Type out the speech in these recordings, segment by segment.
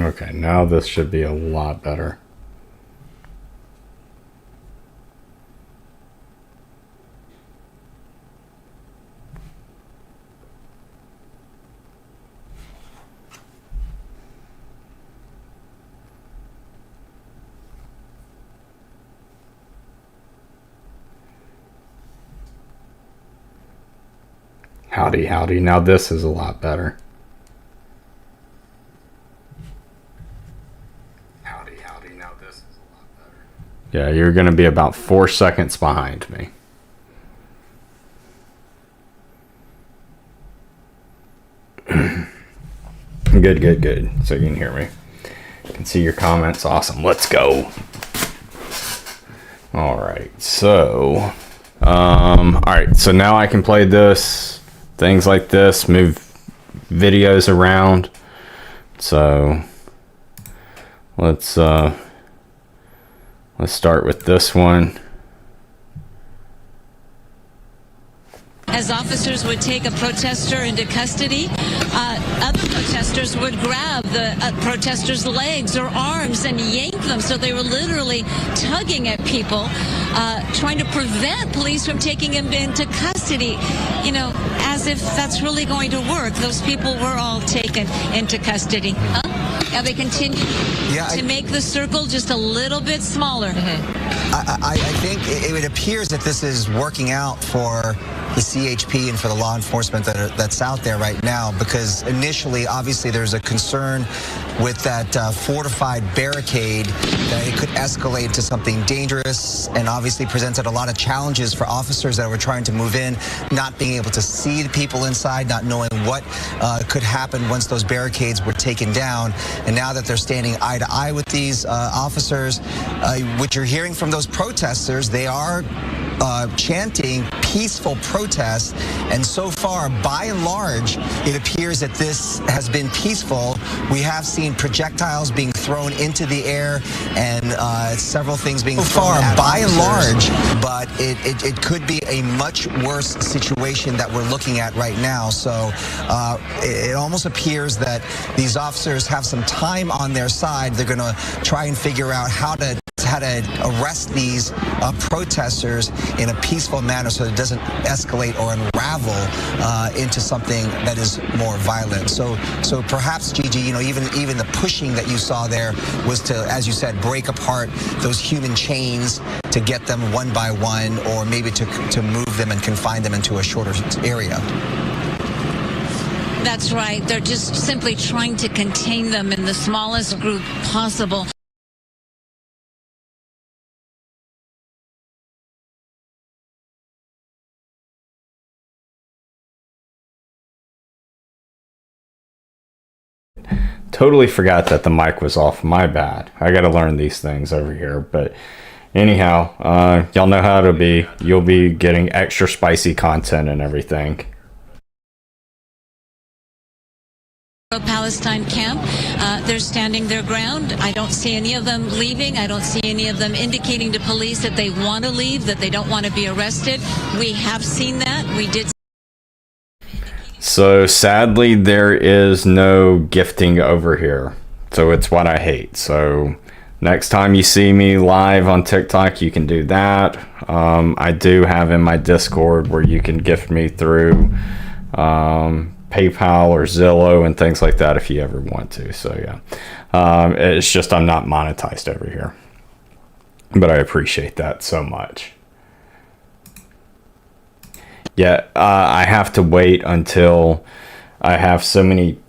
Okay, now this should be a lot better. Howdy, howdy. Now this is a lot better. Howdy, howdy. Now this is a lot better. Yeah, you're going to be about 4 seconds behind me. Good, good, good. So you can hear me. You can see your comments. Awesome. Let's go. All right. So, so now I can play this. Things like this, move videos around. So let's start with this one. As officers would take a protester into custody, other protesters would grab the protesters' legs or arms and yank them. So they were literally tugging at people, trying to prevent police from taking them into custody. You know, as if that's really going to work. Those people were all taken into custody. Now they continue to make the circle just a little bit smaller. I think it appears that this is working out for the CHP and for the law enforcement that's out there right now, because initially, obviously, there's a concern with that fortified barricade that it could escalate to something dangerous, and obviously presented a lot of challenges for officers that were trying to move in, not being able to see the people inside, not knowing what could happen once those barricades were taken down. And now that they're standing eye to eye with these officers, what you're hearing from those protesters, they are chanting peaceful protests, and so far, by and large, it appears that this has been peaceful. We have seen projectiles being thrown into the air and several things being thrown at by and large, but it could be a much worse situation that we're looking at right now. So it almost appears that these officers have some time on their side. They're going to try and figure out how to arrest these protesters in a peaceful manner so it doesn't escalate or unravel into something that is more violent. So perhaps, Gigi, you know, even the pushing that you saw there was to, as you said, break apart those human chains to get them one by one, or maybe to move them and confine them into a shorter area. That's right. They're just simply trying to contain them in the smallest group possible. Totally forgot that the mic was off. My bad. I got to learn these things over here. But anyhow, y'all know how it'll be. You'll be getting extra spicy content and everything. Palestine camp. They're standing their ground. I don't see any of them leaving. I don't see any of them indicating to police that they want to leave, that they don't want to be arrested. We have seen that. We did. So sadly, there is no gifting over here. So it's what I hate. So next time you see me live on TikTok, you can do that. I do have in my Discord where you can gift me through PayPal or Zillow and things like that if you ever want to. So yeah, it's just I'm not monetized over here. But I appreciate that so much. Yeah, I have to wait until I have so many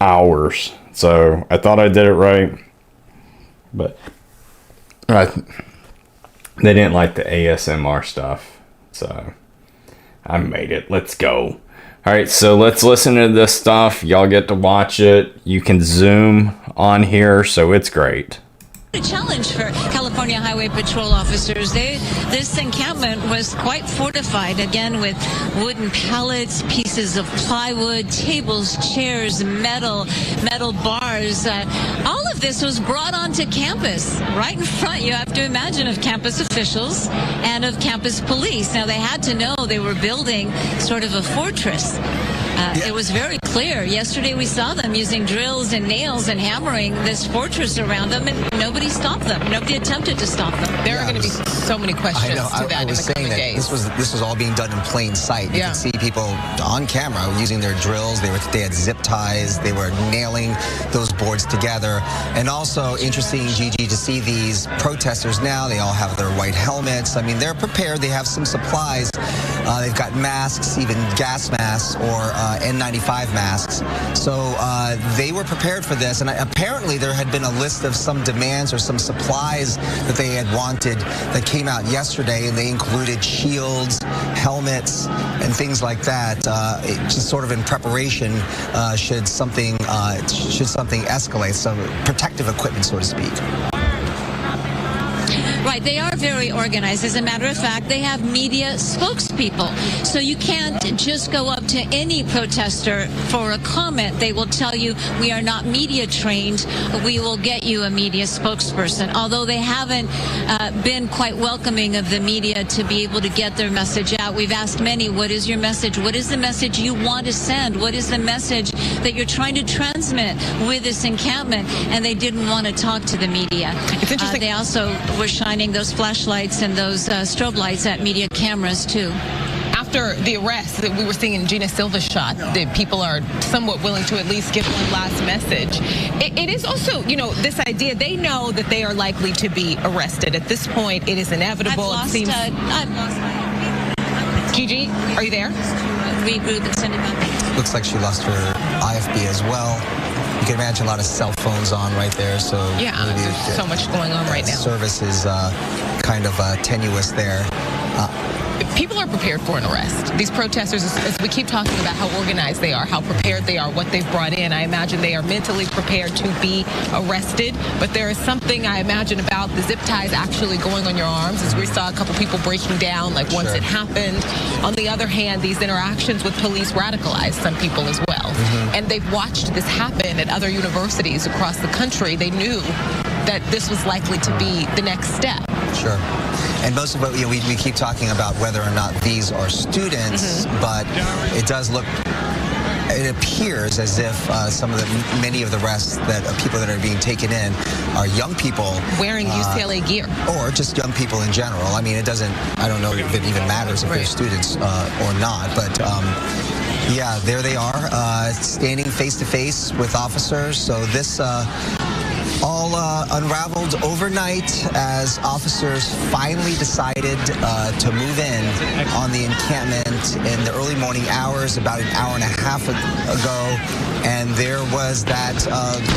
hours. So I thought I did it right, but they didn't like the ASMR stuff. So I made it. Let's go. All right, so let's listen to this stuff. Y'all get to watch it. You can zoom on here, so it's great. A challenge for California Highway Patrol officers. This encampment was quite fortified, again, with wooden pallets, pieces of plywood, tables, chairs, metal bars. All of this was brought onto campus, right in front, you have to imagine, of campus officials and of campus police. Now, they had to know they were building sort of a fortress. It was very clear. Yesterday we saw them using drills and nails and hammering this fortress around them, and nobody stopped them. Nobody attempted to stop them. There are going to be so many questions to that I was in the saying coming that days. this was all being done in plain sight. You could see people on camera using their drills. They had zip ties. They were nailing those boards together. And also interesting, Gigi, to see these protesters now. They all have their white helmets. I mean, they're prepared. They have some supplies. They've got masks, even gas masks or N95 masks. So they were prepared for this. And apparently there had been a list of some demands or some supplies that they had wanted that came out yesterday, and they included shields, helmets, and things like that, just sort of in preparation should something escalate, some protective equipment, so to speak. Right, they are very organized. As a matter of fact, they have media spokespeople. So you can't just go up to any protester for a comment. They will tell you, we are not media trained. We will get you a media spokesperson. Although they haven't been quite welcoming of the media to be able to get their message out. We've asked many, what is your message? What is the message you want to send? What is the message that you're trying to transmit with this encampment? And they didn't want to talk to the media. It's interesting. They also were shining those flashlights and those strobe lights at media cameras too. After the arrest that we were seeing in Gina Silva's shot, that people are somewhat willing to at least give one last message. It is also, this idea, they know that they are likely to be arrested. At this point, it is inevitable. I've lost Gigi, are you there? Regroup and send it back. Looks like she lost her IFB as well. You can imagine a lot of cell phones on right there. So there's so much going on right now. Service is kind of tenuous there. People are prepared for an arrest. These protesters, as we keep talking about how organized they are, how prepared they are, what they've brought in, I imagine they are mentally prepared to be arrested. But there is something, I imagine, about the zip ties actually going on your arms, as we saw a couple people breaking down, like once it happened. On the other hand, these interactions with police radicalized some people as well. And they've watched this happen at other universities across the country. They knew that this was likely to be the next step. Sure. And most of what we keep talking about whether or not these are students, but it does look, it appears as if many of the rest people that are being taken in are young people wearing UCLA gear, or just young people in general. I mean, I don't know if it even matters if they're students or not, but yeah, there they are, standing face to face with officers. So this all unraveled overnight as officers finally decided to move in on the encampment in the early morning hours, about an hour and a half ago. And there was that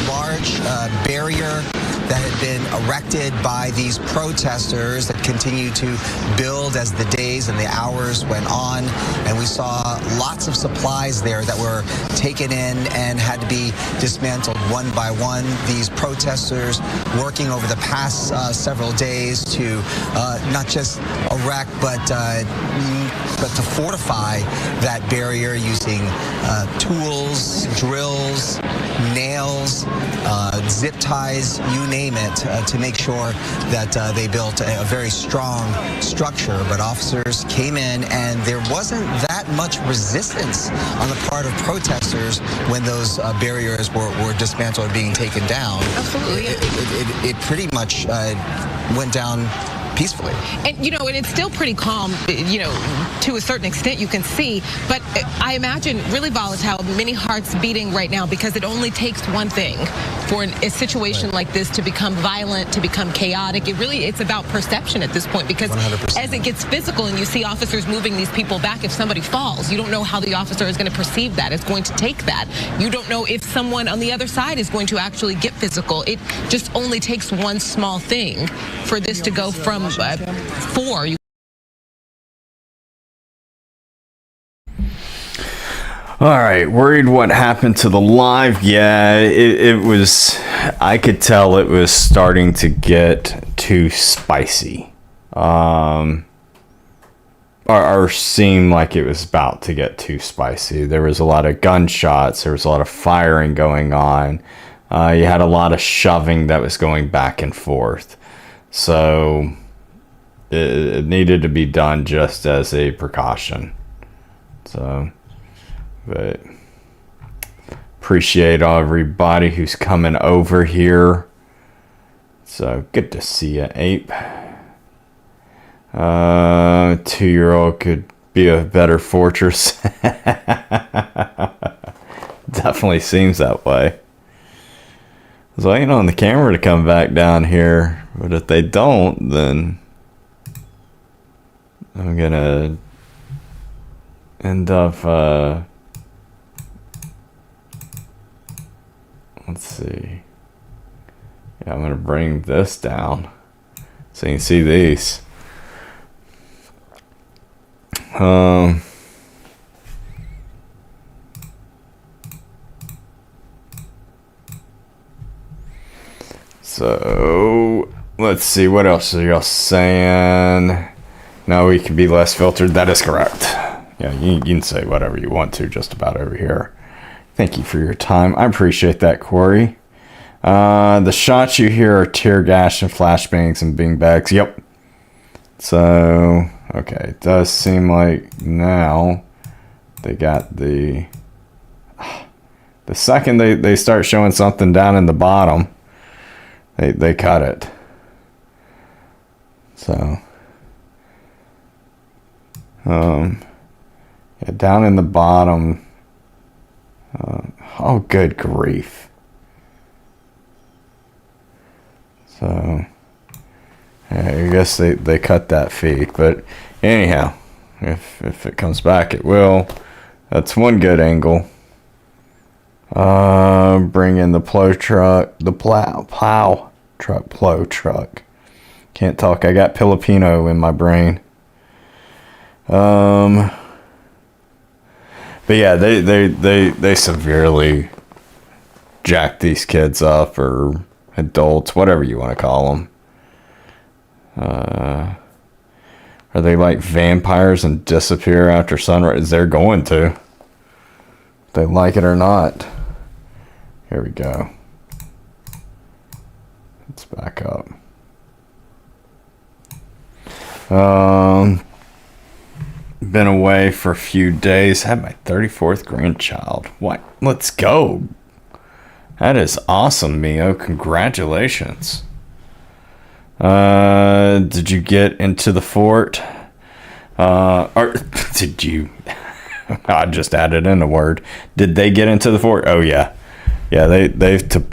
large barrier that had been erected by these protesters that continued to build as the days and the hours went on. And we saw lots of supplies there that were taken in and had to be dismantled one by one. These protesters working over the past several days to not just erect but to fortify that barrier using tools, drills, nails, zip ties, you name it, to make sure that they built a very strong structure. But officers came in and there wasn't that much resistance on the part of protesters when those barriers were dismantled or being taken down. Absolutely. It pretty much went down peacefully. And, and it's still pretty calm, to a certain extent you can see, but I imagine really volatile, many hearts beating right now, because it only takes one thing for a situation like this to become violent, to become chaotic. It's about perception at this point, because 100%. As it gets physical and you see officers moving these people back, if somebody falls, you don't know how the officer is going to perceive that, is going to take that. You don't know if someone on the other side is going to actually get physical. It just only takes one small thing for this to go from 4. All right, worried what happened to the live? Yeah, it was, I could tell it was starting to get too spicy. Or seemed like it was about to get too spicy. There was a lot of gunshots, there was a lot of firing going on. You had a lot of shoving that was going back and forth. So it needed to be done just as a precaution. So But appreciate everybody who's coming over here. So good to see you, Ape. 2-year-old could be a better fortress. Definitely seems that way. I was waiting on the camera to come back down here, but if they don't, then I'm gonna end up let's see. Yeah, I'm gonna bring this down so you can see these. So let's see, what else are y'all saying? No, we can be less filtered. That is correct. Yeah, you can say whatever you want to just about over here. Thank you for your time. I appreciate that, Corey. The shots you hear are tear gas and flashbangs and beanbags. Yep. So, okay, it does seem like now they got the second they start showing something down in the bottom, they cut it. So, yeah, down in the bottom. Oh, good grief. So, yeah, I guess they cut that feed, but anyhow, if it comes back, it will. That's one good angle. Bring in the plow truck, the plow truck. Can't talk. I got Filipino in my brain. But yeah, they severely jack these kids up, or adults, whatever you want to call them. Are they like vampires and disappear after sunrise? They're going to. If they like it or not. Here we go. Let's back up. Been away for a few days. Had my 34th grandchild. What? Let's go. That is awesome, Mio. Congratulations. Did you get into the fort? Or did you? I just added in a word. Did they get into the fort? Oh yeah, yeah. They've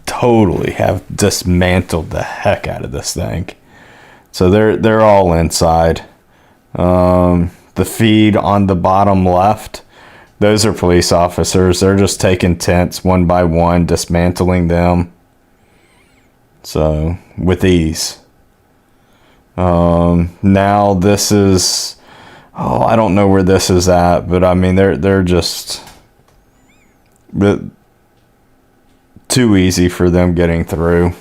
totally have dismantled the heck out of this thing. So they're all inside. The feed on the bottom left, those are police officers. They're just taking tents one by one, dismantling them. So with ease. Now this is, I don't know where this is at, but I mean they're just too easy for them getting through.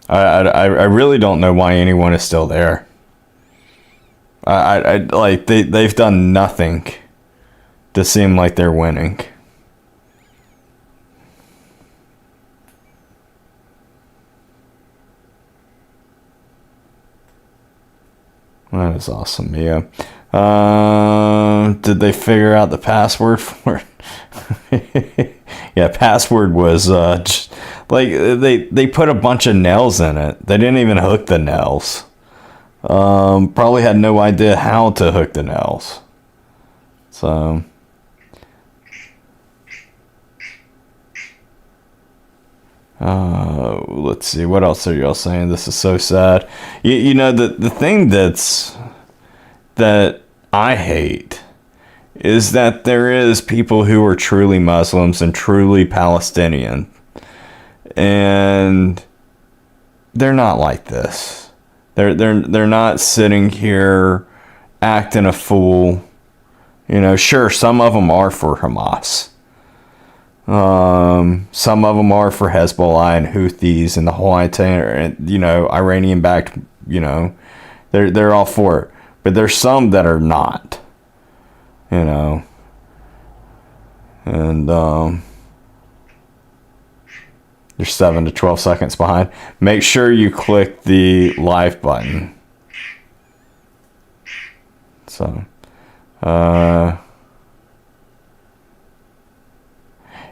I really don't know why anyone is still there. I like they've done nothing to seem like they're winning. That is awesome, Mia. Did they figure out the password for it? Yeah, password was just, like they put a bunch of nails in it. They didn't even hook the nails. Probably had no idea how to hook the nails. So let's see, what else are y'all saying? This is so sad. You know, the thing that I hate is that there is people who are truly Muslims and truly Palestinian, and they're not like this. They're not sitting here acting a fool. You know, sure, some of them are for Hamas. Some of them are for Hezbollah and Houthis and the whole itinerary, you know, Iranian backed, you know, they're all for it. But there's some that are not, you know, and you're 7 to 12 seconds behind. Make sure you click the live button. So,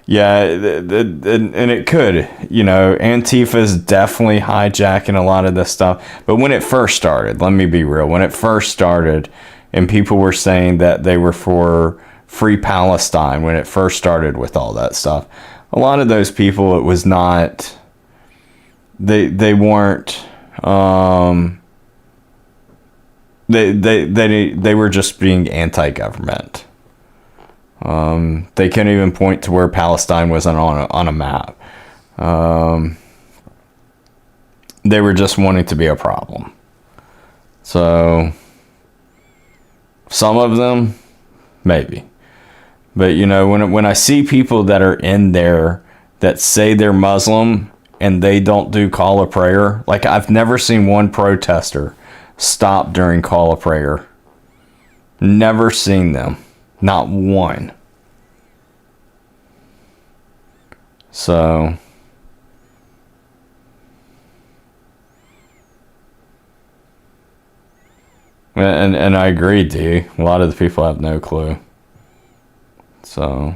yeah, and it could, Antifa is definitely hijacking a lot of this stuff. But when it first started, let me be real, when it first started and people were saying that they were for free Palestine, when it first started with all that stuff, a lot of those people, it was not, they weren't, they were just being anti-government. They couldn't even point to where Palestine wasn't on a map. They were just wanting to be a problem. So some of them, maybe. But when I see people that are in there that say they're Muslim and they don't do call of prayer, like I've never seen one protester stop during call of prayer. Never seen them. Not one. So, and I agree, D. A lot of the people have no clue. So,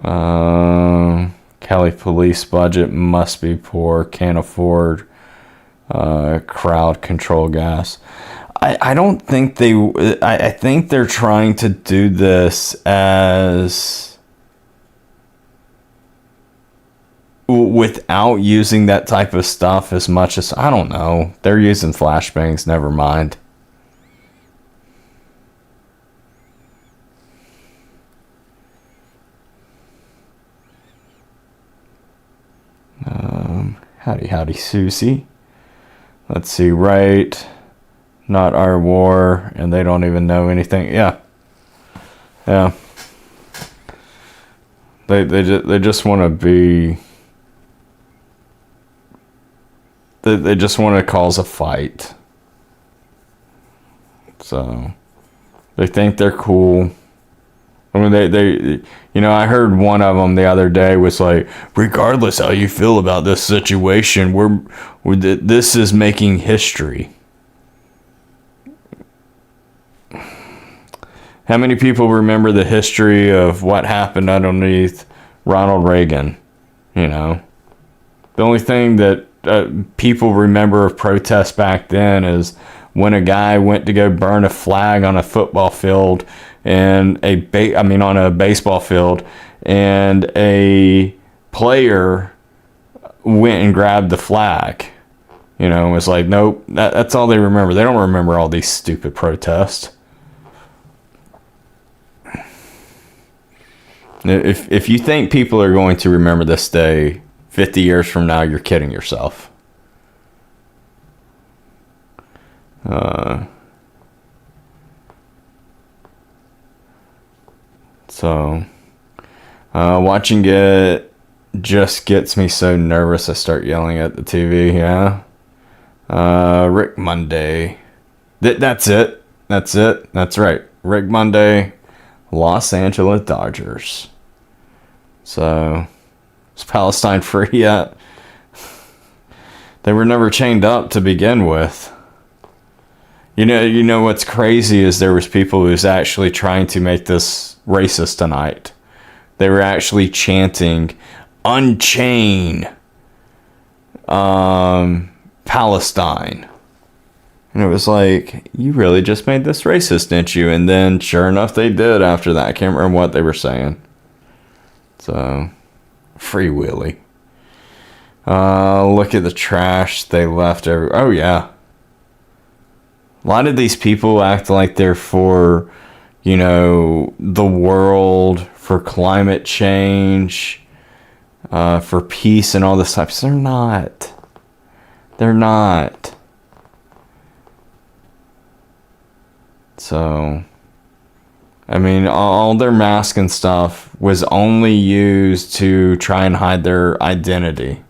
Cali police budget must be poor. Can't afford crowd control gas. I don't think I think they're trying to do this as without using that type of stuff as much as, I don't know. They're using flashbangs, never mind. Howdy, Susie. Let's see, right... Not our war, and they don't even know anything. Yeah. They just want to be. They just want to cause a fight. So they think they're cool. I mean, they I heard one of them the other day was like, regardless how you feel about this situation, this is making history. How many people remember the history of what happened underneath Ronald Reagan? The only thing that people remember of protests back then is when a guy went to go burn a flag on a football field and on a baseball field, and a player went and grabbed the flag. It was like, nope, that's all they remember. They don't remember all these stupid protests. If you think people are going to remember this day 50 years from now, you're kidding yourself. Watching it just gets me so nervous I start yelling at the TV, yeah. Rick Monday. That's it. That's right. Rick Monday, Los Angeles Dodgers. So, is Palestine free yet? They were never chained up to begin with. You know what's crazy is there was people who was actually trying to make this racist tonight. They were actually chanting, "Unchain Palestine." And it was like, you really just made this racist, didn't you? And then, sure enough, they did after that. I can't remember what they were saying. So, Free Willy. Look at the trash they left. Oh, yeah. A lot of these people act like they're for, the world, for climate change, for peace and all this stuff. They're not. They're not. So, all their mask and stuff was only used to try and hide their identity.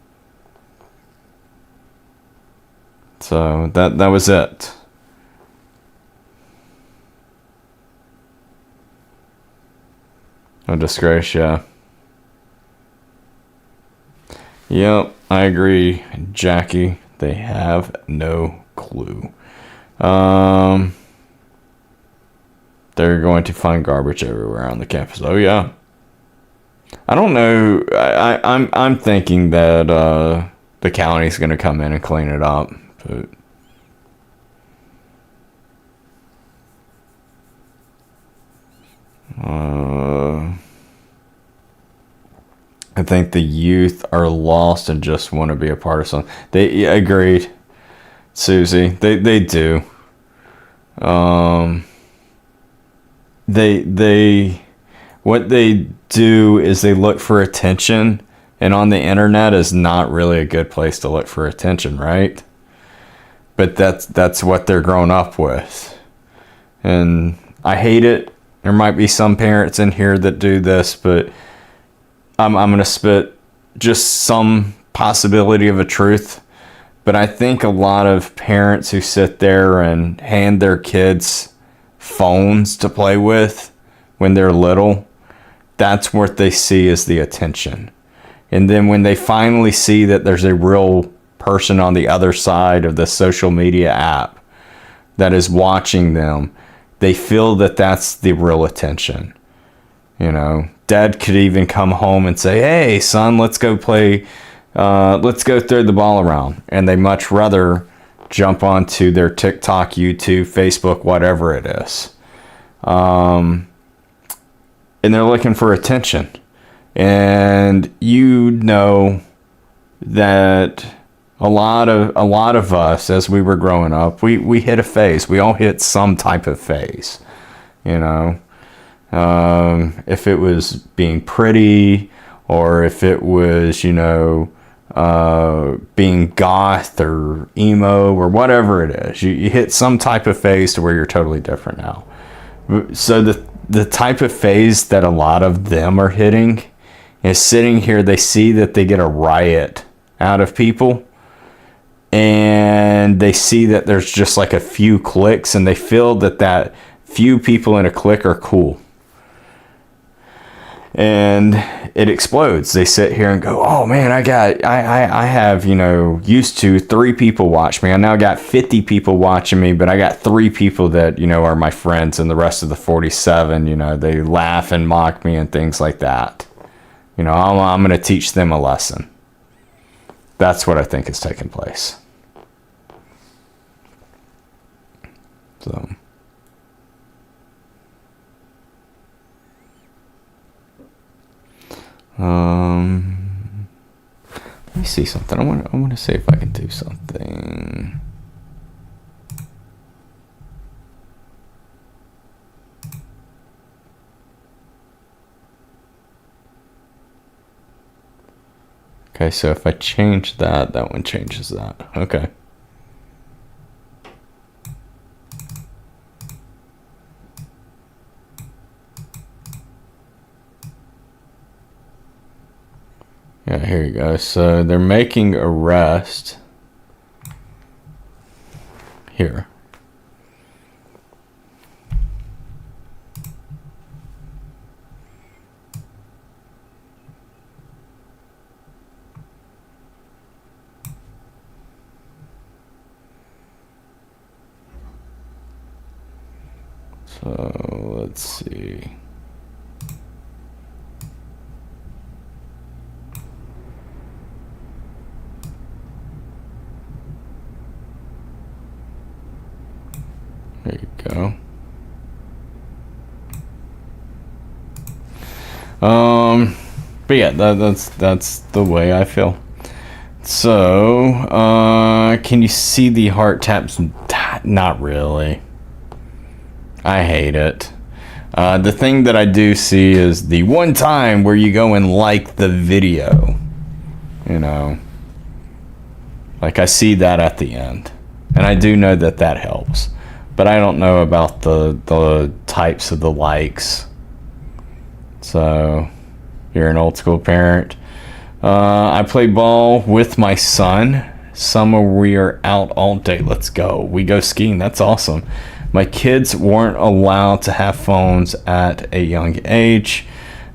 So, that was it. A disgrace, yeah. Yep, I agree, Jackie. They have no clue. They're going to find garbage everywhere on the campus. Oh yeah. I don't know. I'm thinking that the county's going to come in and clean it up. But I think the youth are lost and just want to be a part of something. They agreed, Susie. They do. They what they do is they look for attention, and on the internet is not really a good place to look for attention, right? But that's what they're grown up with, and I hate it. There might be some parents in here that do this, but I'm going to spit just some possibility of a truth. But I think a lot of parents who sit there and hand their kids phones to play with when they're little, that's what they see as the attention. And then when they finally see that there's a real person on the other side of the social media app that is watching them, they feel that that's the real attention. You know, dad could even come home and say, hey, son, let's go play. Let's go throw the ball around. And they much rather jump onto their TikTok, YouTube, Facebook, whatever it is. And they're looking for attention. And you know that a lot of us, as we were growing up, we hit a phase. We all hit some type of phase, you know. If it was being pretty, or if it was, you know, being goth or emo or whatever it is, you hit some type of phase to where you're totally different now. So the type of phase that a lot of them are hitting is sitting here, they see that they get a riot out of people, and they see that there's just like a few clicks, and they feel that few people in a clique are cool. And it explodes. They sit here and go, oh man, I have, you know, used to 3 people watch me. I now got 50 people watching me, but I got 3 people that, you know, are my friends, and the rest of the 47, you know, they laugh and mock me and things like that. You know, I'm going to teach them a lesson. That's what I think is taking place. So. Let me see something. I want to see if I can do something. Okay, so if I change that one changes that. Okay. Yeah, here you go. So they're making arrest here. So let's see. There you go. But yeah, that's the way I feel. So, can you see the heart taps? Not really. I hate it. The thing that I do see is the one time where you go and like the video. You know, like I see that at the end, and I do know that helps. But I don't know about the types of the likes. So, you're an old school parent. I play ball with my son. Summer, we are out all day. Let's go. We go skiing. That's awesome. My kids weren't allowed to have phones at a young age.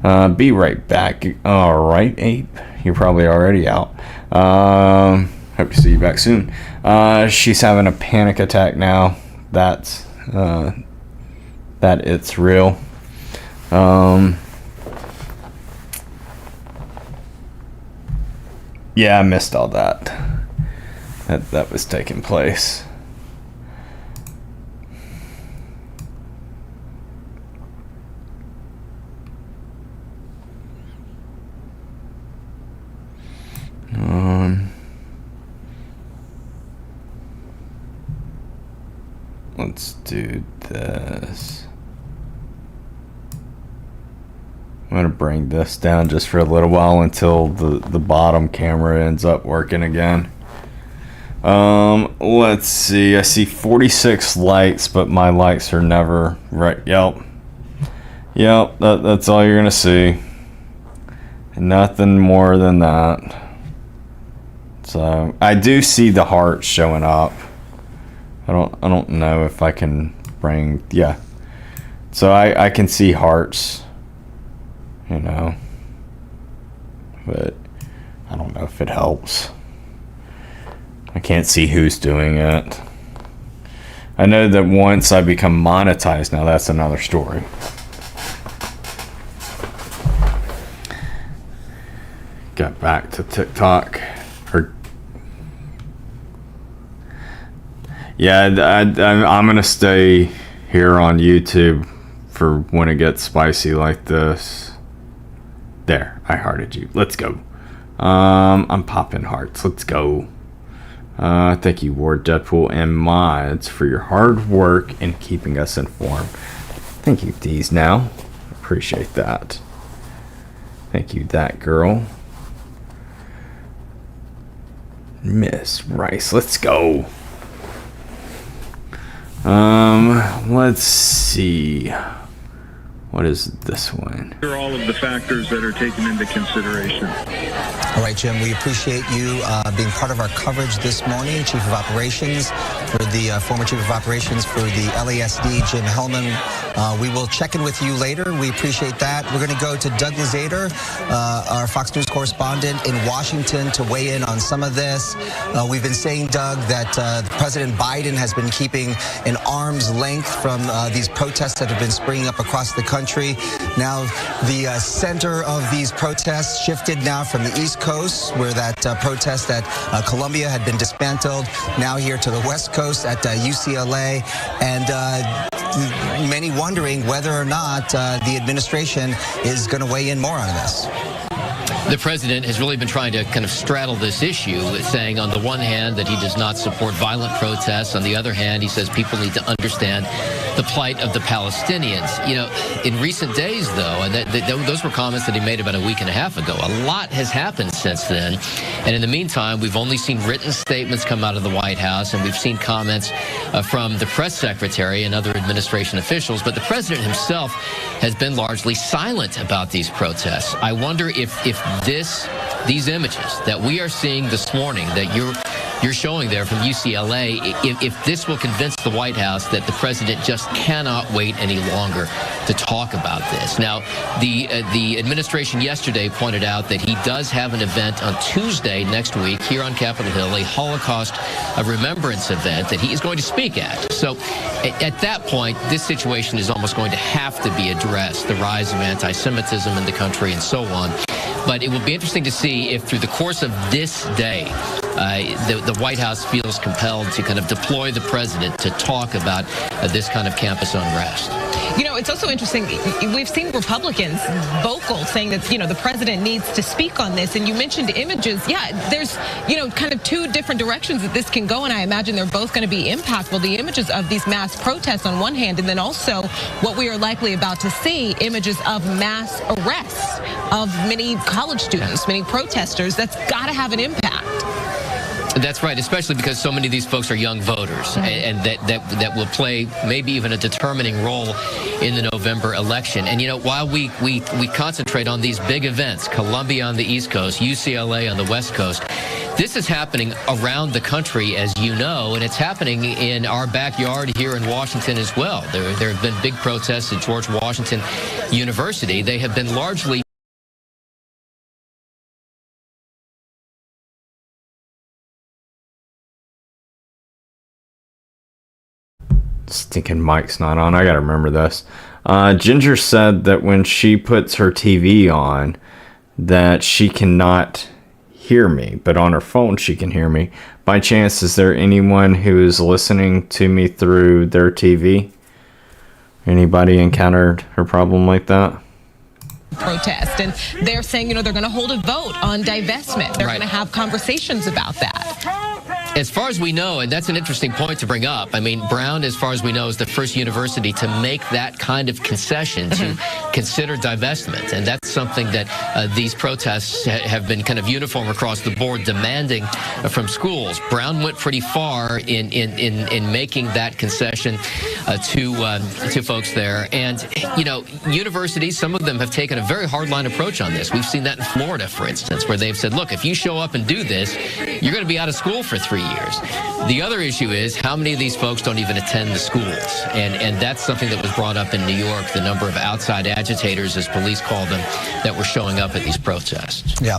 Be right back. All right, Ape. You're probably already out. Hope to see you back soon. She's having a panic attack now. That's that it's real. Yeah, I missed all that was taking place. Let's do this. I'm gonna bring this down just for a little while until the bottom camera ends up working again. Let's see. I see 46 likes, but my likes are never right. Yep. That's all you're gonna see. Nothing more than that. So I do see the hearts showing up. I don't know if I can bring, yeah. So I can see hearts, you know, but I don't know if it helps. I can't see who's doing it. I know that once I become monetized, now that's another story. Got back to TikTok. Yeah, I'm gonna stay here on YouTube for when it gets spicy like this. There, I hearted you. Let's go. I'm popping hearts. Let's go. Thank you, WarDeadpool and mods, for your hard work in keeping us informed. Thank you, D's now. Appreciate that. Thank you, that girl. Miss Rice, let's go. Let's see. What is this one? Here are all of the factors that are taken into consideration. All right, Jim, we appreciate you being part of our coverage this morning. Chief of Operations for the former Chief of Operations for the LASD, Jim Hellman. We will check in with you later. We appreciate that. We're going to go to Doug Lazader, our Fox News correspondent in Washington, to weigh in on some of this. We've been saying, Doug, that President Biden has been keeping an arm's length from these protests that have been springing up across the country. Now, the center of these protests shifted now from the East Coast, where that protest at Columbia had been dismantled, now here to the West Coast at UCLA, and many wondering whether or not the administration is going to weigh in more on this. The president has really been trying to kind of straddle this issue, saying on the one hand that he does not support violent protests. On the other hand, he says people need to understand the plight of the Palestinians. You know, in recent days, though, and those were comments that he made about a week and a half ago. A lot has happened since then. And in the meantime, we've only seen written statements come out of the White House, and we've seen comments from the press secretary and other administration officials. But the president himself has been largely silent about these protests. I wonder if these images that we are seeing this morning, that you're showing there from UCLA, if this will convince the White House that the president just cannot wait any longer to talk about this. Now, the administration yesterday pointed out that he does have an event on Tuesday next week here on Capitol Hill, a Holocaust remembrance event that he is going to speak at. So at that point, this situation is almost going to have to be addressed, the rise of anti-Semitism in the country and so on. But it will be interesting to see if through the course of this day, the White House feels compelled to kind of deploy the president to talk about this kind of campus unrest. You know, it's also interesting. We've seen Republicans vocal saying that, you know, the president needs to speak on this. And you mentioned images. Yeah, there's, you know, kind of two different directions that this can go. And I imagine they're both going to be impactful. The images of these mass protests on one hand, and then also what we are likely about to see, images of mass arrests of many college students, many protesters. That's got to have an impact. That's right, especially because so many of these folks are young voters, and that will play maybe even a determining role in the November election. And, you know, while we concentrate on these big events, Columbia on the East Coast, UCLA on the West Coast, this is happening around the country, as you know, and it's happening in our backyard here in Washington as well. There have been big protests at George Washington University. They have been largely stinking mic's not on. I gotta remember this. Ginger said that when she puts her TV on, that she cannot hear me, but on her phone she can hear me. By chance, is there anyone who is listening to me through their TV? Anybody encountered a problem like that? Protest, and they're saying, they're going to hold a vote on divestment. They're Right. going to have conversations about that. As far as we know, and that's an interesting point to bring up, I mean, Brown, as far as we know, is the first university to make that kind of concession to consider divestment. And that's something that these protests have been kind of uniform across the board, demanding from schools. Brown went pretty far in making that concession to folks there. And, universities, some of them have taken a very hardline approach on this. We've seen that in Florida, for instance, where they've said, look, if you show up and do this, you're going to be out of school for 3 years. The other issue is how many of these folks don't even attend the schools. And that's something that was brought up in New York, the number of outside agitators, as police call them, that were showing up at these protests. Yeah.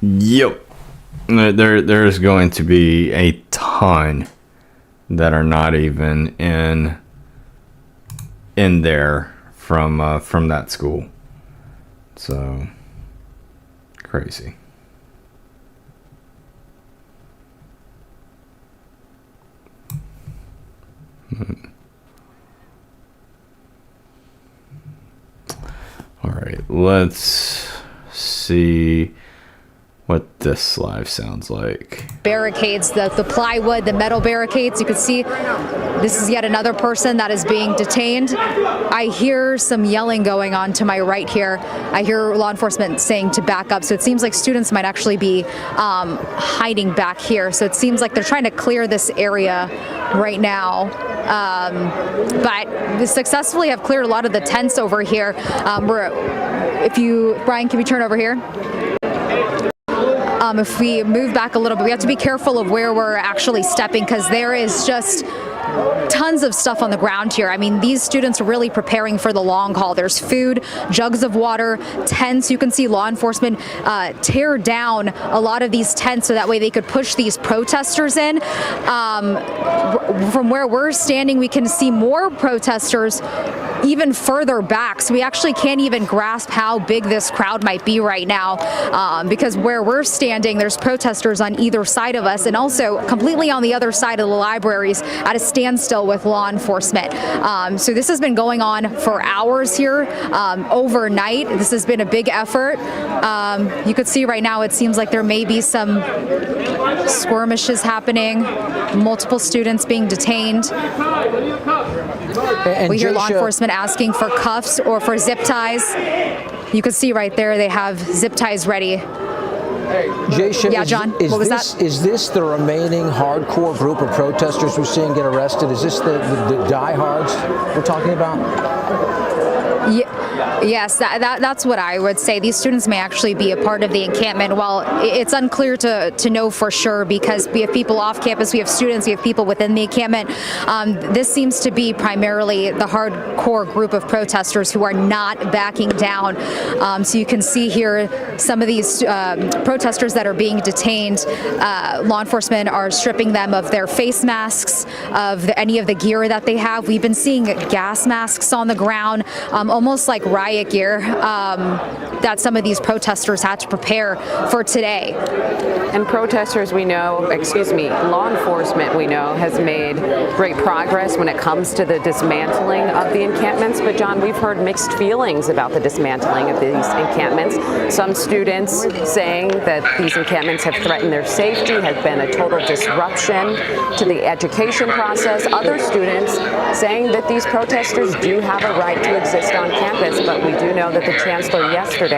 Yep. There's going to be a ton that are not even in there from that school. So crazy. All right, let's see what this live sounds like. Barricades, the plywood, the metal barricades. You can see this is yet another person that is being detained. I hear some yelling going on to my right here. I hear law enforcement saying to back up. So it seems like students might actually be hiding back here. So it seems like they're trying to clear this area right now. But we successfully have cleared a lot of the tents over here. Brian, can we turn over here? If we move back a little bit, we have to be careful of where we're actually stepping, because there is just tons of stuff on the ground here. I mean, these students are really preparing for the long haul. There's food, jugs of water, tents. You can see law enforcement tear down a lot of these tents so that way they could push these protesters in. From where we're standing, we can see more protesters even further back. So we actually can't even grasp how big this crowd might be right now, because where we're standing, there's protesters on either side of us, and also completely on the other side of the libraries at a standstill with law enforcement. So this has been going on for hours here, overnight. This has been a big effort. You could see right now it seems like there may be some skirmishes happening, multiple students being detained. And we hear law Jay, enforcement asking for cuffs or for zip ties. You can see right there they have zip ties ready. Jay, Yeah, John, what was that? Is this the remaining hardcore group of protesters we're seeing get arrested? Is this the diehards we're talking about? Yes, that's what I would say. These students may actually be a part of the encampment. Well, it's unclear to know for sure, because we have people off campus, we have students, we have people within the encampment. This seems to be primarily the hardcore group of protesters who are not backing down. So you can see here some of these protesters that are being detained. Law enforcement are stripping them of their face masks, of any of the gear that they have. We've been seeing gas masks on the ground, almost like riot gear that some of these protesters had to prepare for today. And protesters, law enforcement, we know, has made great progress when it comes to the dismantling of the encampments. But John, we've heard mixed feelings about the dismantling of these encampments. Some students saying that these encampments have threatened their safety, have been a total disruption to the education process. Other students saying that these protesters do have a right to exist on campus, but we do know that the chancellor yesterday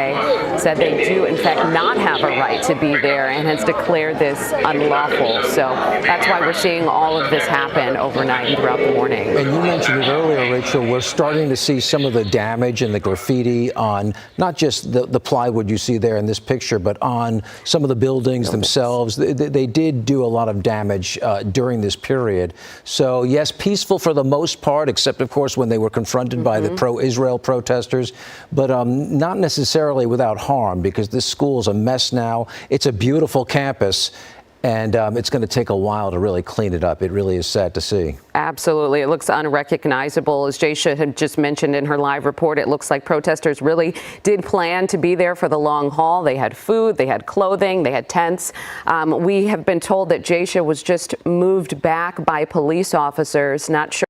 said they do in fact not have a right to be there and has declared this unlawful. So that's why we're seeing all of this happen overnight and throughout the morning. And you mentioned it earlier, Rachel, we're starting to see some of the damage and the graffiti on not just the plywood you see there in this picture, but on some of the buildings themselves. They did do a lot of damage during this period. So yes, peaceful for the most part, except of course when they were confronted by the pro-Israel protesters, but not necessarily without harm, because this school is a mess now. It's a beautiful campus. and it's going to take a while to really clean it up. It really is sad to see. Absolutely. It looks unrecognizable. As Jaysha had just mentioned in her live report, it looks like protesters really did plan to be there for the long haul. They had food, they had clothing, they had tents. We have been told that Jaysha was just moved back by police officers. Not sure.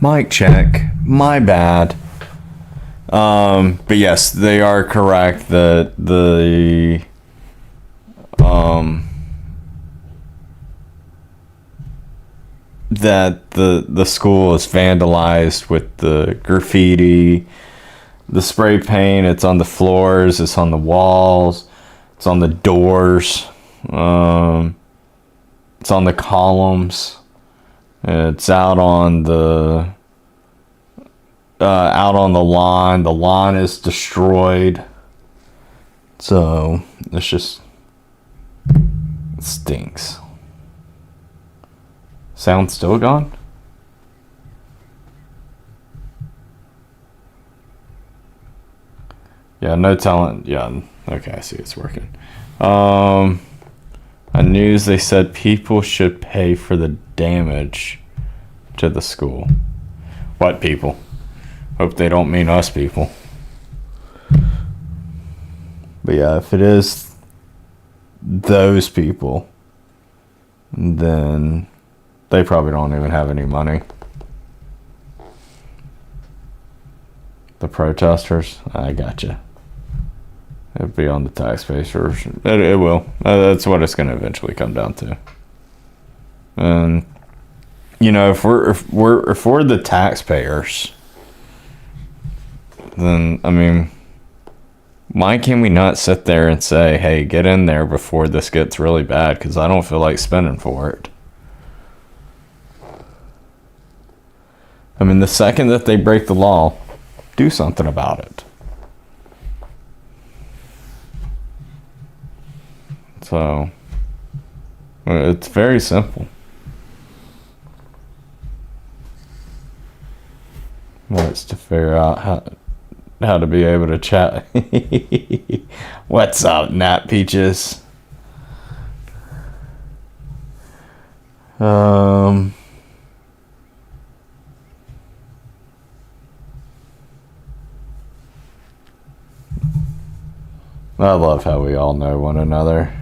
Mic check. My bad. But yes, they are correct that the school is vandalized with the graffiti, the spray paint. It's on the floors, it's on the walls, it's on the doors, it's on the columns. It's out on the lawn. The lawn is destroyed. So it's just, it stinks. Sound still gone? Yeah, no telling. Yeah, okay, I see it's working. On news, they said people should pay for the damage to the school. What people? Hope they don't mean us people. But yeah, if it is those people, then they probably don't even have any money. The protesters, I gotcha. It'll be on the taxpayers. It will. That's what it's going to eventually come down to. And you know, if we're the taxpayers, then I mean, why can we not sit there and say, "Hey, get in there before this gets really bad"? Because I don't feel like spending for it. I mean, the second that they break the law, do something about it. So, it's very simple. Well, it's to figure out how to be able to chat. What's up, Nat Peaches? I love how we all know one another.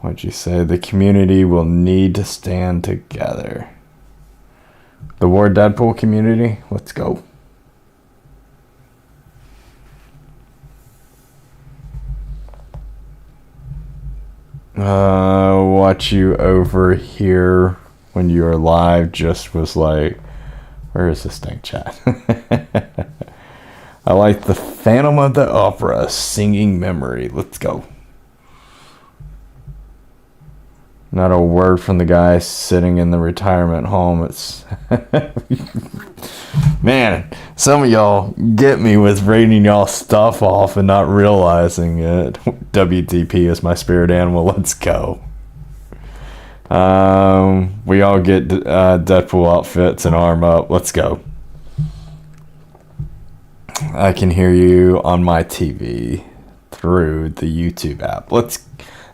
What'd you say? The community will need to stand together. The WarDeadpool community, let's go. Watch you over here when you are live just was like, where is this thing, chat? I like the Phantom of the Opera singing memory. Let's go. Not a word from the guy sitting in the retirement home. It's man, some of y'all get me with reading y'all stuff off and not realizing it. WDP is my spirit animal. Let's go. We all get Deadpool outfits and arm up. Let's go. I can hear you on my TV through the YouTube app.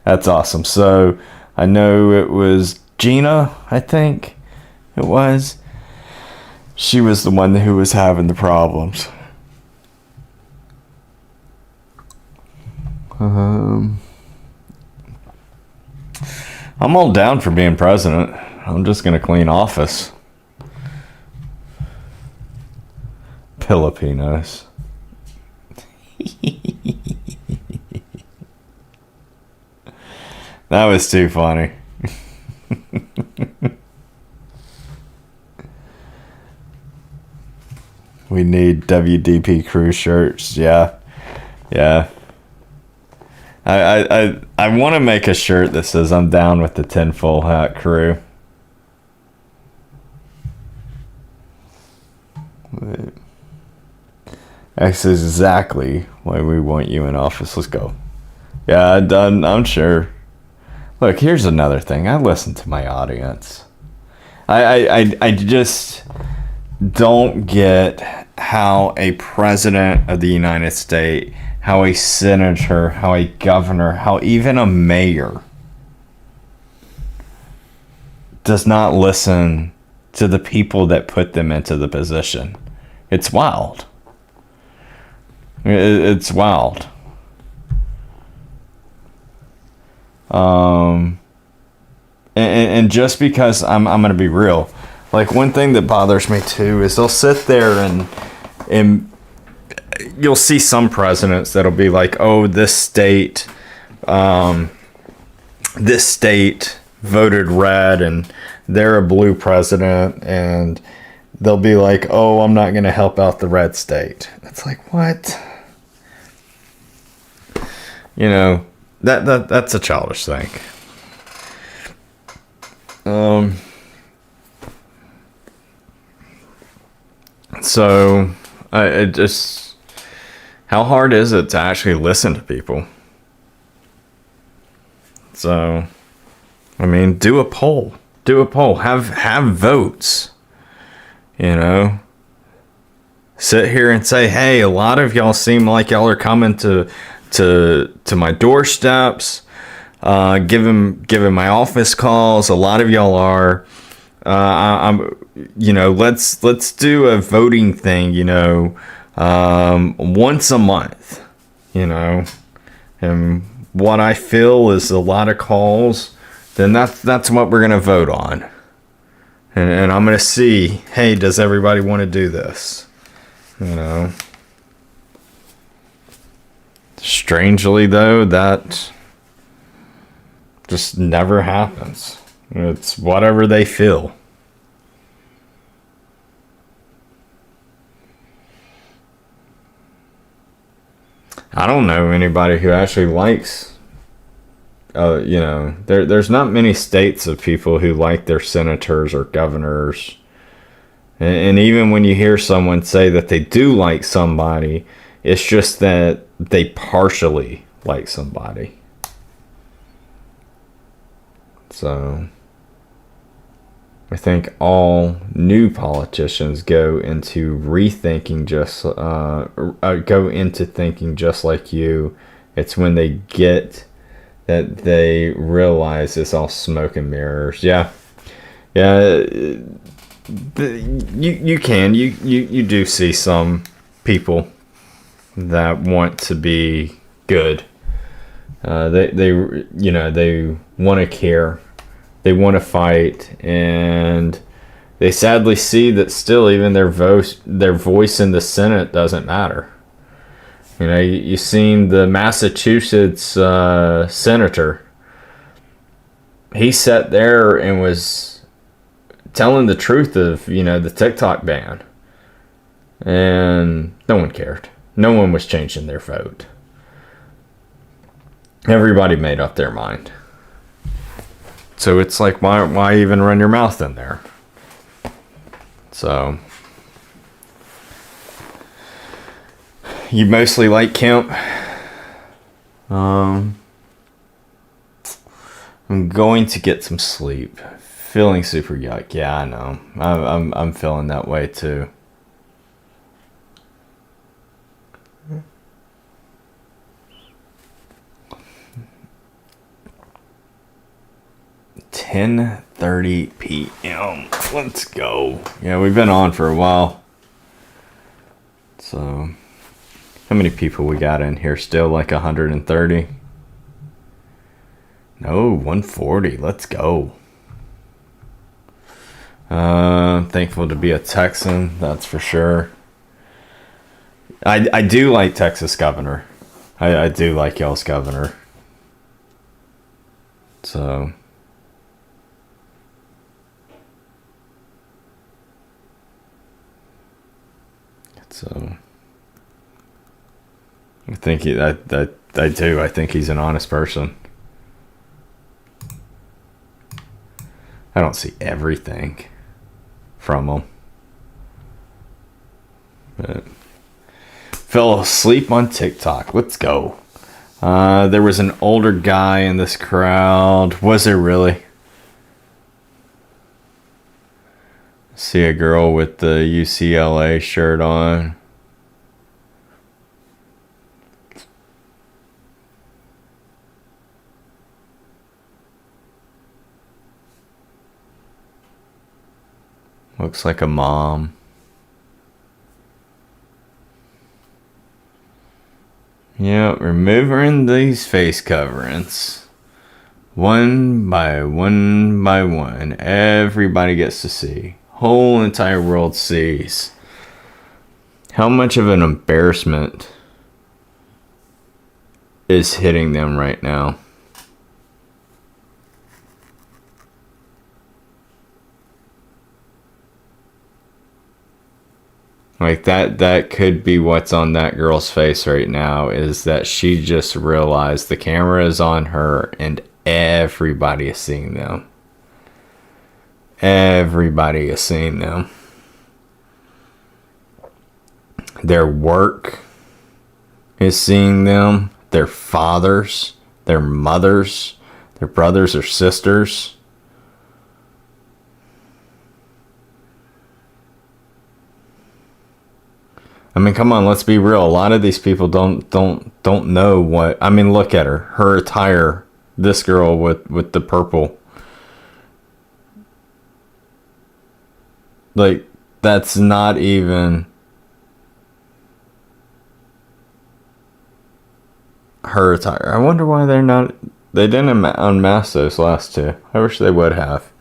That's awesome. So I know it was Gina, I think it was. She was the one who was having the problems. I'm all down for being president. I'm just going to clean office. Filipinos. That was too funny. We need WDP crew shirts. Yeah. Yeah. I want to make a shirt that says I'm down with the tinfoil hat crew. That's exactly why we want you in office. Let's go. Yeah, I'm sure. Look, here's another thing. I listen to my audience. I just don't get how a president of the United States, how a senator, how a governor, how even a mayor does not listen to the people that put them into the position. It's wild. It's wild. And just because I'm gonna be real, like one thing that bothers me too is they'll sit there and you'll see some presidents that'll be like, oh, this state voted red and they're a blue president, and they'll be like, oh, I'm not gonna help out the red state. It's like, what? You know, that's a childish thing. So I just, how hard is it to actually listen to people? So, I mean, do a poll, have votes, you know, sit here and say, hey, a lot of y'all seem like y'all are coming to my doorsteps, giving my office calls. A lot of y'all are. I'm, you know, let's do a voting thing, you know, once a month, you know, and what I feel is a lot of calls, then that's what we're gonna vote on, and I'm gonna see, hey, does everybody want to do this, you know? Strangely, though, that just never happens. It's whatever they feel. I don't know anybody who actually likes, you know, there's not many states of people who like their senators or governors. And even when you hear someone say that they do like somebody, it's just that they partially like somebody. So I think all new politicians go into thinking just like you. It's when they get that they realize it's all smoke and mirrors. Yeah. You do see some people that want to be good. They want to care. They want to fight, and they sadly see that still even their voice in the Senate doesn't matter. You know, you've seen the Massachusetts senator. He sat there and was telling the truth of, you know, the TikTok ban, and no one cared. No one was changing their vote. Everybody made up their mind. So it's like, why even run your mouth in there? So you mostly like Kemp. I'm going to get some sleep. Feeling super yuck. Yeah, I know. I'm feeling that way too. $10:30 p.m. Let's go. Yeah, we've been on for a while. So, how many people we got in here still? Like 130? No, 140. Let's go. Thankful to be a Texan, that's for sure. I do like Texas governor. I do like y'all's governor. So I think I do. I think he's an honest person. I don't see everything from him. But fell asleep on TikTok. Let's go. There was an older guy in this crowd. Was there really? See a girl with the UCLA shirt on. Looks like a mom. Yeah, removing these face coverings. One by one by one. Everybody gets to see. Whole entire world sees. How much of an embarrassment is hitting them right now? Like that could be what's on that girl's face right now, is that she just realized the camera is on her and everybody is seeing them. Everybody is seeing them. Their work is seeing them. Their fathers, their mothers, their brothers or sisters. I mean, come on, let's be real. A lot of these people don't know what. I mean, look at her. Her attire. This girl with the purple. Like, that's not even her attire. I wonder why they didn't unmask those last two. I wish they would have.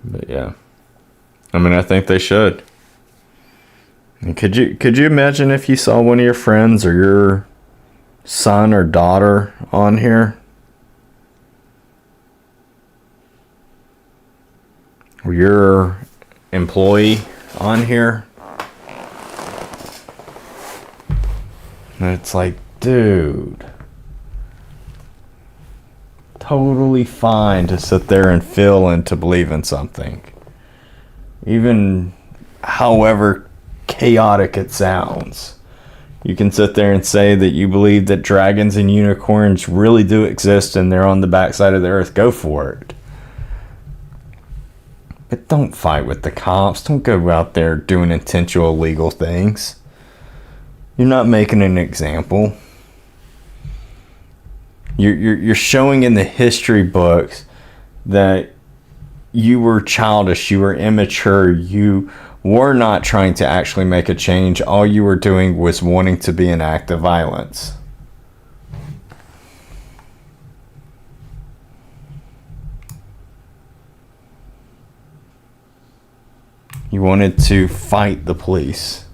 But yeah, I mean, I think they should. And could you imagine if you saw one of your friends or your son or daughter on here, or your employee on here? And it's like, dude, totally fine to sit there and feel and to believe in something, even however chaotic it sounds. You can sit there and say that you believe that dragons and unicorns really do exist and they're on the backside of the earth. Go for it. But don't fight with the cops. Don't go out there doing intentional illegal things. You're not making an example. You're showing in the history books that you were childish, you were immature, you were not trying to actually make a change. All you were doing was wanting to be an act of violence. You wanted to fight the police.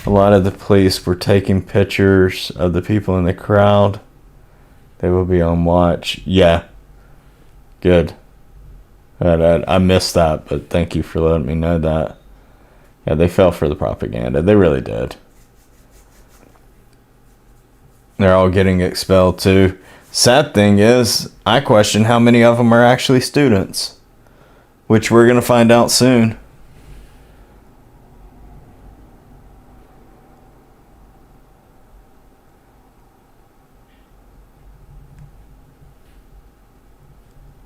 A lot of the police were taking pictures of the people in the crowd. They will be on watch. Yeah. Good. I missed that, but thank you for letting me know that. Yeah, they fell for the propaganda. They really did. They're all getting expelled too. Sad thing is, I question how many of them are actually students, which we're going to find out soon.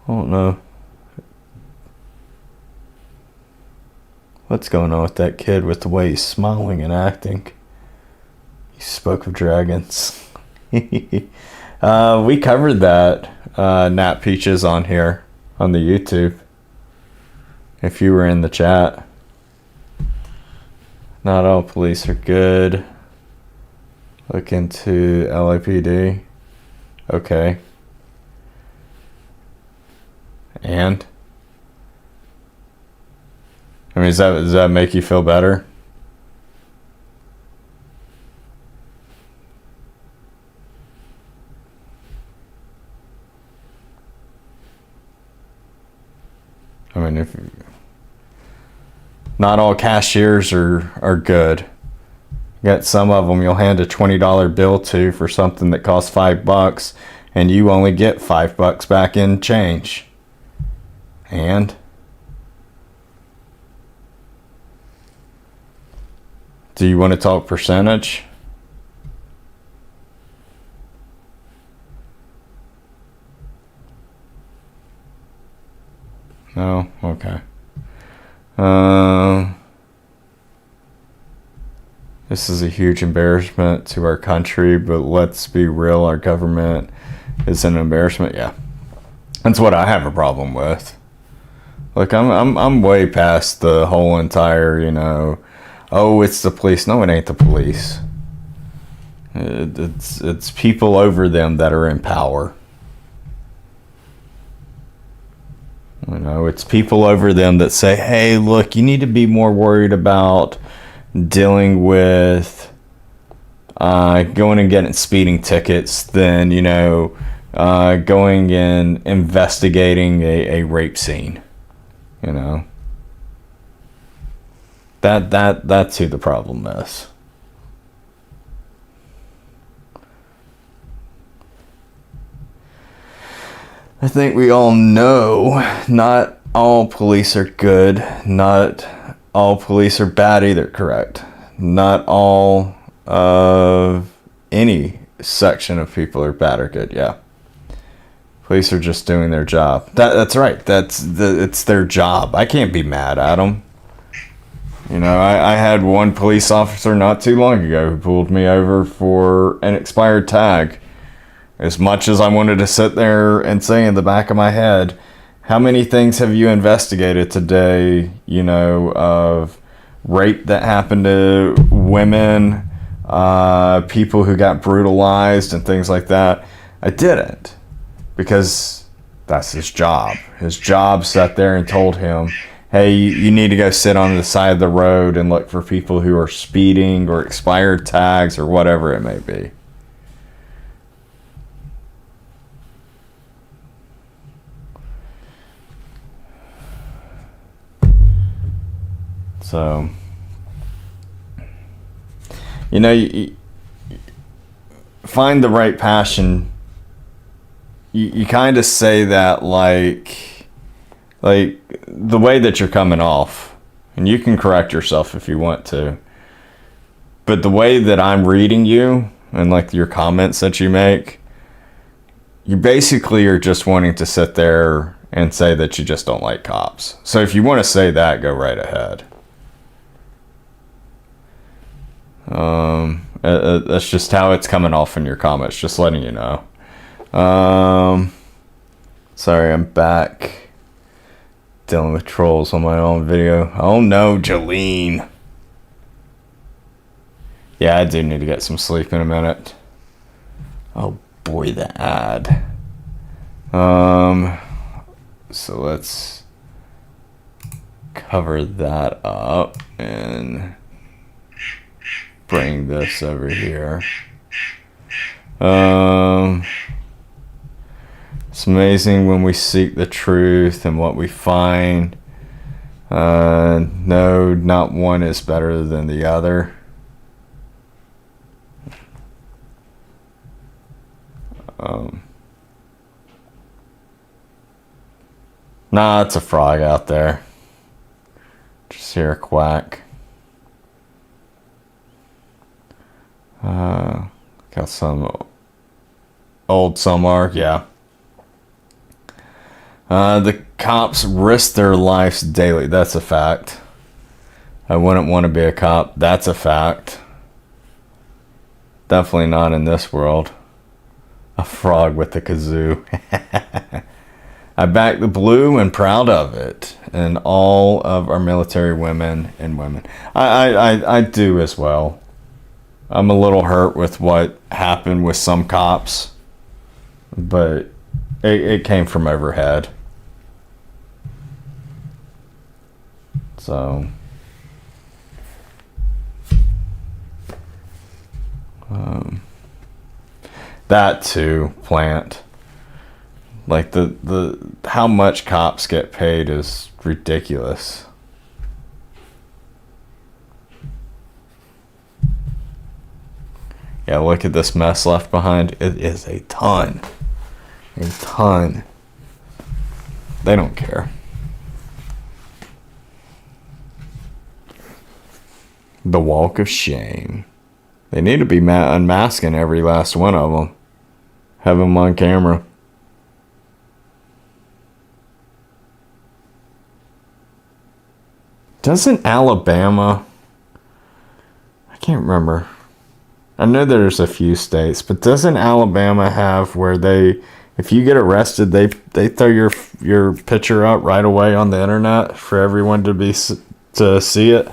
I don't know what's going on with that kid with the way he's smiling and acting. He spoke of dragons. We covered that Nat Peaches on here on the YouTube. If you were in the chat. Not all police are good. Look into LAPD. Okay. And? I mean, does that make you feel better? I mean, if not all cashiers are good. You got some of them you'll hand a $20 bill to for something that costs $5, and you only get $5 back in change. And do you want to talk percentage? No? Okay. This is a huge embarrassment to our country, but let's be real, our government is an embarrassment. Yeah. That's what I have a problem with. Like, I'm way past the whole entire, oh, it's the police. No, it ain't the police. It's people over them that are in power. It's people over them that say, hey, look, you need to be more worried about dealing with going and getting speeding tickets than, going and investigating a rape scene. That's who the problem is. I think we all know not all police are good, not all police are bad either, correct? Not all of any section of people are bad or good, yeah. Police are just doing their job. That's right, it's their job. I can't be mad at them. I had one police officer not too long ago who pulled me over for an expired tag. As much as I wanted to sit there and say in the back of my head, how many things have you investigated today, of rape that happened to women, people who got brutalized and things like that? I didn't, because that's his job. His job sat there and told him, hey, you need to go sit on the side of the road and look for people who are speeding or expired tags or whatever it may be. So, you find the right passion. You kind of say that like the way that you're coming off, and you can correct yourself if you want to, but the way that I'm reading you and like your comments that you make, you basically are just wanting to sit there and say that you just don't like cops. So if you want to say that, go right ahead. That's just how it's coming off in your comments, just letting you know. Sorry, I'm back dealing with trolls on my own video. Oh no, Jolene. Yeah, I do need to get some sleep in a minute. Oh boy, the ad. So let's cover that up and bring this over here. It's amazing when we seek the truth and what we find. No, not one is better than the other. Nah, it's a frog out there. Just hear a quack. Got some old Somar, yeah. The cops risk their lives daily. That's a fact. I wouldn't want to be a cop. That's a fact. Definitely not in this world. A frog with a kazoo. I back the blue and proud of it. and all of our military women and women. I do as well. I'm a little hurt with what happened with some cops, but it came from overhead. So, that too, plant. Like the how much cops get paid is ridiculous. Yeah, look at this mess left behind. It is a ton. A ton. They don't care. The walk of shame. They need to be unmasking every last one of them. Have them on camera. Doesn't Alabama... I can't remember. I know there's a few states, but doesn't Alabama have where they, if you get arrested, they throw your picture up right away on the internet for everyone to see it?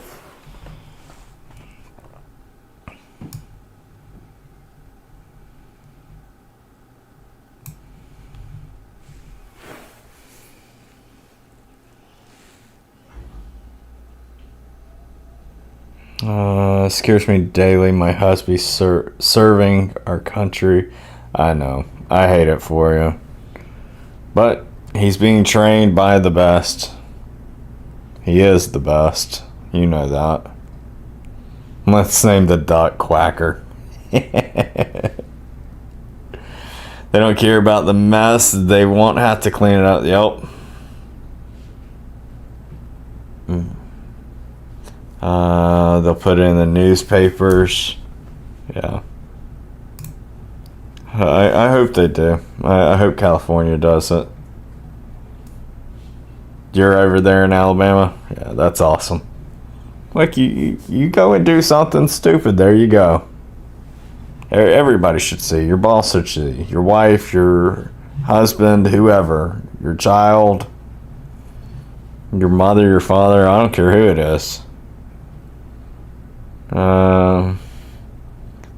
Scares me daily. My husband serving our country. I know. I hate it for you. But he's being trained by the best. He is the best. You know that. Let's name the duck Quacker. They don't care about the mess. They won't have to clean it up. Yep. They'll put it in the newspapers. Yeah. I hope they do. I hope California does it. You're over there in Alabama? Yeah, that's awesome. Like, you go and do something stupid. There you go. Everybody should see. Your boss should see. Your wife, your husband, whoever. Your child. Your mother, your father. I don't care who it is.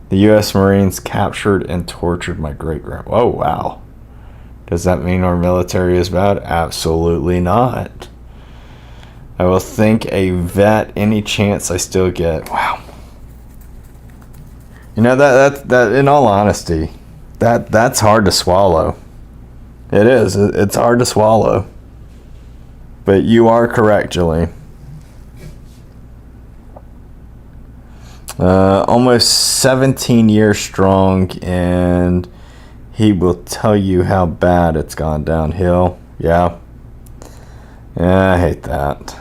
The U.S. Marines captured and tortured my great-grandma. Oh, wow. Does that mean our military is bad? Absolutely not. I will thank a vet any chance I still get. Wow. You know, that in all honesty, that's hard to swallow. It is. It's hard to swallow. But you are correct, Julie. Almost 17 years strong, and he will tell you how bad it's gone downhill. Yeah. Yeah, I hate that.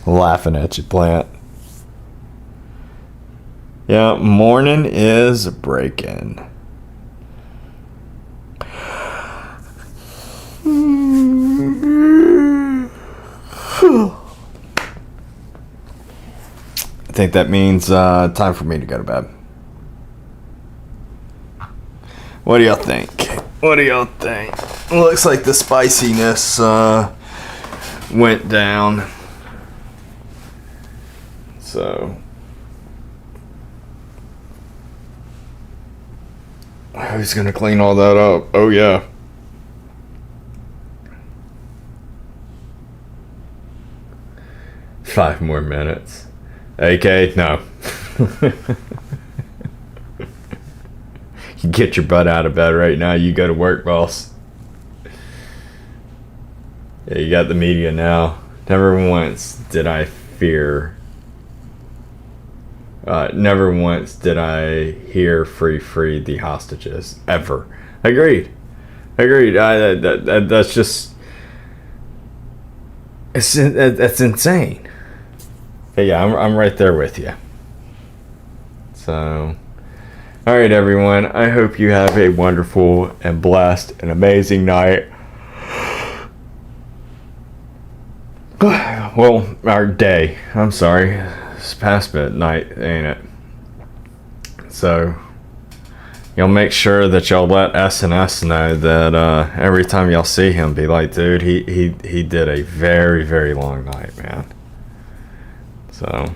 Laughing at you, Plant. Yeah, morning is breaking. I think that means time for me to go to bed. What do y'all think? What do y'all think? Looks like the spiciness went down. So who's gonna clean all that up? Oh yeah. Five more minutes. AK, no. You get your butt out of bed right now. You go to work, boss. Yeah, you got the media now. Never once did I fear. Never once did I hear free the hostages. Ever. Agreed. That's just... That's insane. But yeah, I'm right there with you. So, all right, everyone. I hope you have a wonderful and blessed and amazing night. Well, our day. I'm sorry. It's past midnight, ain't it? So, y'all make sure that y'all let S&S know that every time y'all see him, be like, dude, he did a very, very long night, man. So,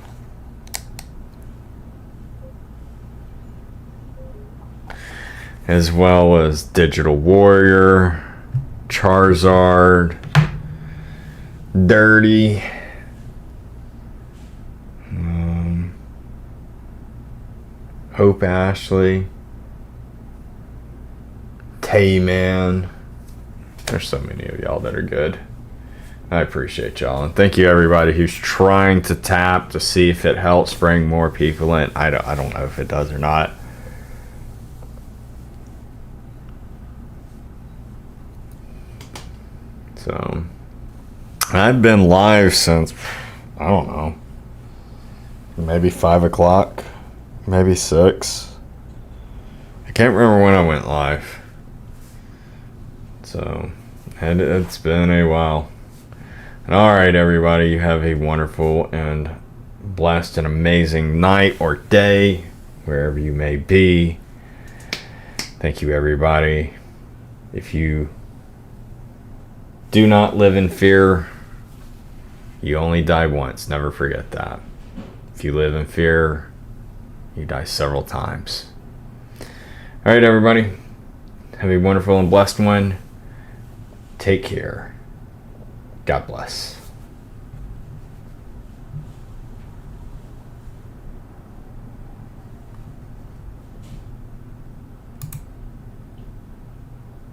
as well as Digital Warrior, Charizard, Dirty, Hope Ashley, Tay-Man. There's so many of y'all that are good. I appreciate y'all, and thank you everybody who's trying to tap to see if it helps bring more people in. I don't know if it does or not. So I've been live since, I don't know, maybe 5 o'clock, maybe 6. I can't remember when I went live. So, and it's been a while. And all right, everybody, you have a wonderful and blessed and amazing night or day, wherever you may be. Thank you, everybody. If you do not live in fear, you only die once. Never forget that. If you live in fear, you die several times. All right, everybody. Have a wonderful and blessed one. Take care. God bless.